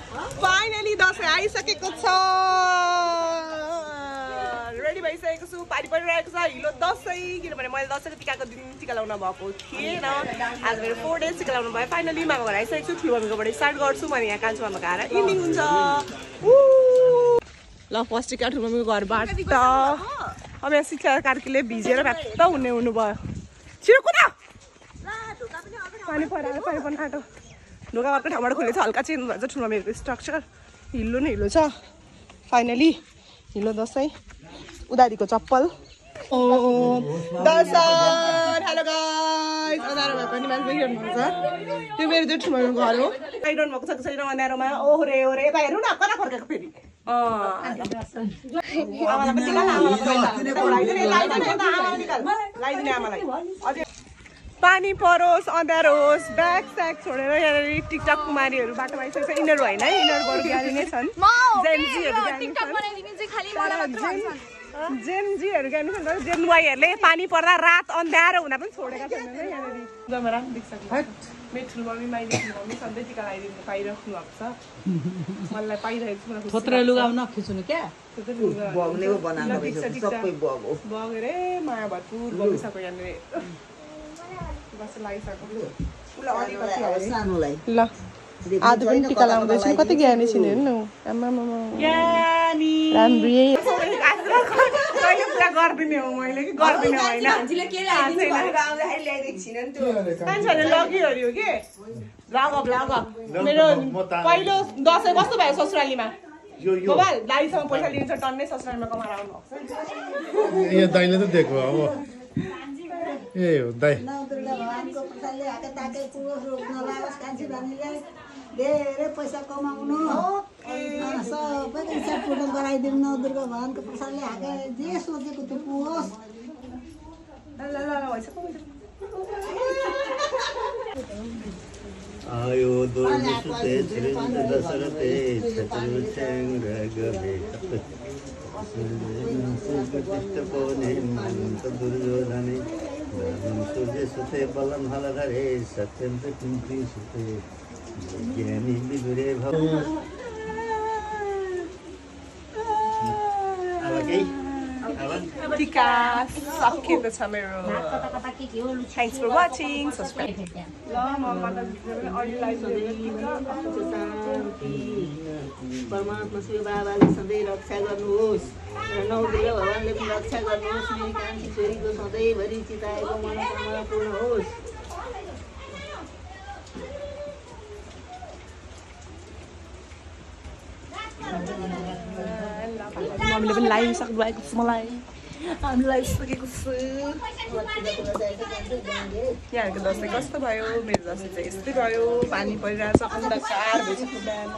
finally Dashain आइसकेको छ ready भइसकेको छु पानी परिरहेको छ हिलो दसैँ किनभने मैले दसैँको टिकाको दिन टिका लगाउन भएको थिएन आज मेरो 4 डेज टिका लगाउनु भयो फाइनली मामा घर आइसकेको छु ठुलो मम्मीकोबाट स्टार्ट गर्छु अनि यहाँ कान्छो मामाको आएर इन्डिङ हुन्छ ल फर्स्ट टिका ठुलो मम्मीको घरबाट अब यहाँ शिक्षा कार्कीले भिजेर भ्याक्क हुनु भयो छिटो कुदा पानी पर्यो पानी पर्न आँटो ढोका अर्को ठाउँबाट खुलेको छ हल्का चेन्ज भएछ ठुलो मम्मीहरूको स्ट्रक्चर हिलो न हिलो छ फाइनली हिलो दसैँ उदारीको चप्पल दसैँ हेलो गाइस अँध्यारो भए पनि मान्छे हेर्नुहुन्छ त्यो मेरो चाहिँ ठुलो मम्मीको घर हो आइरहनु भएको छ छैन अँध्यारोमा ओरे ओरे यता हेर्नु न कता फर्केको फेरि पानी परोस् अँध्यारो होस् ब्याग स्याग छोडेर यहाँनिर टिकटक कुमारीहरू बाटोमा आइसकेको छ यिनीहरू होइन यिनीहरू बरु ज्ञानी नै छन् जेनजीहरू ज्ञानी छन् जेनवाईहरूले पानी पर्दा रात अँध्यारो हुँदा पनि छोडेका छैनन् यहाँनिर जमरा देख्छ मेरो ठुलो मम्मी माइली ठुलो मम्मी सधैँ टिका लगाइदिनु पाइराख्नु भएको छ मलाई पाइरहेको छु थोत्रो लुगा नखिच्नु क्या बगेरै माया भरपुर बगिसक्यो यहाँनिर ल आज पनि टिका लगाउँदैछु कति ज्ञानी छिन् हेर्नु पुरा गरिदिने हो मैले कि गरिदिने होइन मान्छेहरूले लगिहऱ्यो कि लग मेरो पहिलो दसैँ कस्तो भयो ससुरालीमा मोबाइल दाइसँग पैसा लिन्छ टन्नै ससुरालीमा कमाएर आउनु भएको ए हो दाइ धेरै पैसा कमाउनु सबै हिसाब पूर्ण गराइदिनु नौ दुर्गा भगवानको प्रसादले हाके जे सोचेको त्यो पुगोस् आयो दुर्गुते श्रीमन्त दशरथे चतुर्सेंग गवे दुर्योधने सूर्य सुते बलम हलधरे सत्यम कुंती सुते ज्ञानी विदुरे भव टिका सकिएको छ मेरो थ्याङ्क्स फर वाचिङ सब्सक्राइब परमात्मा शिव बाबाले सधैँ रक्षा गर्नुहोस् र नौ दुर्गा भगवानले पनि रक्षा गर्नुहोस् मेरी कान्छी छोरीको सधैँभरि चिताएको मनोकामना पूर्ण होस् मम्मीले पनि लगाइसक्नु भएको छ मलाई हामी लगाइसकेको छु यहाँहरूको दसैँ कस्तो भयो मेरो दसैँ चाहिँ यस्तै भयो पानी परिरहेको छ अन्धकार भइसक्यो बिहान